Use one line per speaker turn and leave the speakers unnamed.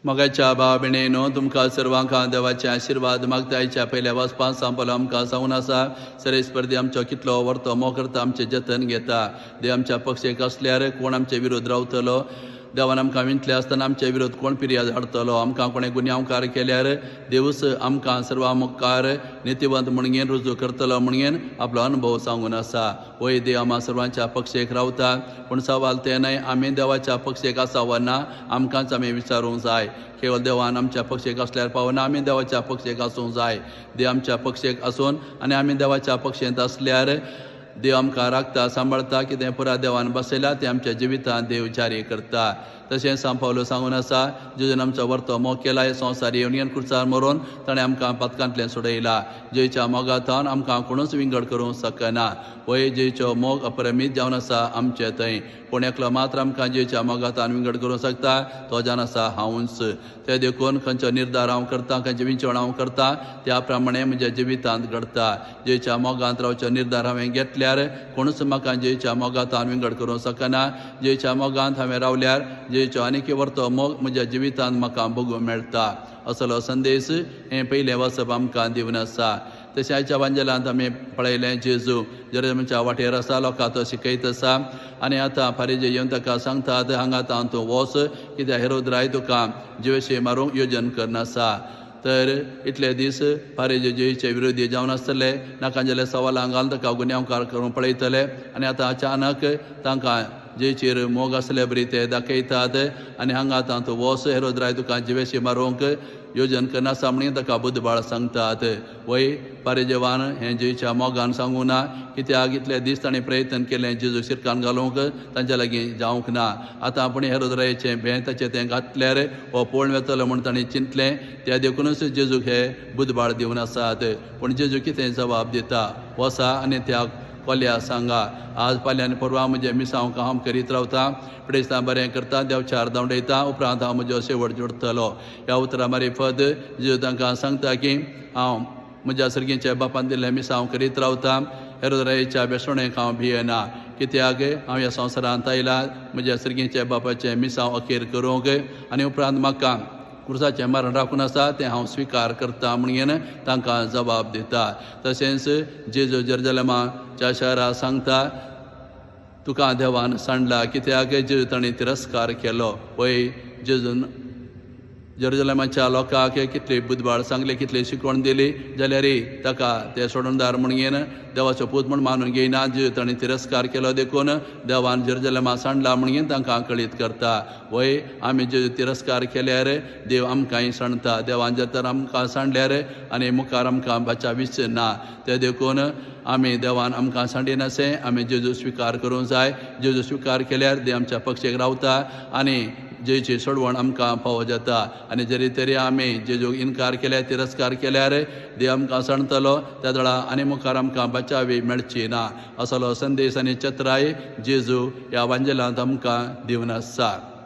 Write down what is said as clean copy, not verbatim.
मोगाच्या भाव भयणीनो तुमकां सर्वांका देवाचे आशिर्वाद मागतायच्या पयल्या वचपान सांपलो आमकां सांगून आसा सरे स्पर्धी आमचो कितलो व्हरतो मोकरता आमचे जतन घेता देव आमच्या पक्षेक असल्यार कोण आमचे विरोध रावतलो देवान आमकां विंतले आसतना आमचे विरोध कोण फिर्याद हाडटलो आमकां कोणें गुन्यांवकार केल्यार देवूच आमकां सर्वा मुखार नितिवंत म्हणगेन रुजू करतलो म्हणगेन आपलो अनुभव सांगून आसा वय देव आम्हा सर्वांच्या पक्षेक रावता पूण सवाल ते न्हय आमी देवाच्या पक्षेक आसा वा ना आमकांच आमी विचारूंक जाय केवळ देवान आमच्या पक्षेक असल्यार पावना आमी देवाच्या पक्षेक आसूंक जाय देव आमच्या पक्षेक आसून आनी आमी देवाच्या पक्षेंत असल्यार देव आमकां राखता सांबाळता कितें पुरा देवान बसयला तें आमच्या जिवितांत देव जारी करता तशेंच सांग पावलो सांगून आसा जेजून आमचो व्हरतो मोग केला हे संवसार युनियन खुर्सार मरून ताणें आमकां पथकांतलें सोडयला जेच्या मोगांतान आमकां कोणूच विंगड करूंक शकना वय जेचो मोग अपरमीत जावन आसा आमचे थंय पूण एकलो मात्र आमकां जेच्या मोगांतान विंगड करूंक शकता तो जावन आसा हांवूच ते देखून खंयचो निर्धार हांव करता खंयचें विंचवण हांव करता त्या प्रमाणे म्हज्या जिवितांत घडता जेच्या मोगांत रावचो निर्धार हांवें घेतल्यार कोणूच म्हाका जेच्या मोगांतान विंगड करूंक शकना जेच्या मोगांत हांवें रावल्यार जेचो आनीक व्हरतो मोग म्हज्या जिवितांत म्हाका भोगूंक मेळटा असलो संदेश हें पयलें वचप आमकां दिवन आसा तशें आयच्या वांजेलांत आमी पळयलें जेजू जेरुसलेमच्या वाटेर आसा लोकां तो शिकयत आसा आनी आतां फारीजे येवन ताका सांगतात हांगा तूं वच कित्याक हेरोद राय तुका जिवेशी मारूंक येवजन करनासा तर इतले दीस फारीजे जेचे विरोधी जावन आसतले नाका जाल्यार सवालां घालून ताका गुन्यांवकार करूंक पळयतले आनी आतां अचानक तांकां जेचेर मोग आसले बरी ते दाखयतात आनी हांगा तूं वच हेरोद राय तुका जिवेशी मारूंक येवजन करनासा म्हणून ताका बुधबाळ सांगतात वय फारीजेवान हें जेच्या मोगान सांगूं ना कित्याक इतले दीस ताणें प्रयत्न केलें जेजू शिरकान घालूंक तांच्या लागीं जावंक ना आतां आपूण हेरोद रायाचें भें ताचें तें घातल्यार हो पळोवन वेतलो म्हूण ताणें चिंतलें त्या देखूनच जेजूक हे बुधबाळ दिवन आसात पूण जेजू कितें जबाब दिता वसा आनी त्या कोल्या सांगा आज फाल्यां परवां म्हजें मिसांव काम करीत रावता प्रेस्तां बरें करता देवचार दवडयता उपरांत हांव म्हजो शेवट जोडटलो ह्या उतरा मारिफत जेजू तांकां सांगता की हांव म्हज्या सर्गेच्या बापान दिल्लें मिसांव करीत रावता हेरोद रायाच्या बेसोणेक हांव भियेना कित्याक हांव ह्या संवसारांत आयला म्हज्या सर्गेच्या बापाचें मिसांव अखेर करूंक आनी उपरांत म्हाका क्रुसाचें मरण राखून आसा तें हांव स्विकार करता म्हणून तांकां जबाब दिता तशेंच जेजू जेरुसलेमाच्या शाराक सांगता तुका देवान सांडला कित्याक जेजू ताणें तिरस्कार केलो पळय जेजून जेरुसलेमाच्या लोकांक कितली बुधबाळ सांगले कितली शिकवण दिली जाल्यार ताका ते सोडूनदार म्हणून देवाचो पूत म्हूण मानून घेयना जेजू ताणें तिरस्कार केलो देखून देवान जेरुसलेमा सांडला म्हणून तांकां कळीत करता वय आमी जेजू तिरस्कार केल्यार देव आमकांय सांडटा देवान जर तर आमकां सांडल्यार आनी मुखार आमकां बचावीच ना ते देखून आमी देवान आमकां सांडिनासे आमी जेजू स्विकार करूंक जाय जेजू स्विकार केल्यार देव आमच्या पक्षेक रावता आनी जेची सोडवण आमकां फावो जाता आनी जरी तरी आमी जेजूक इन्कार केल्यार तिरस्कार केल्यार देव आमकां सांडटलो त्या वेळा आनी मुखार आमकां बचावी मेळची ना असलो संदेश आनी चत्राय जेजू ह्या वांजेलांत आमकां दिवन आसा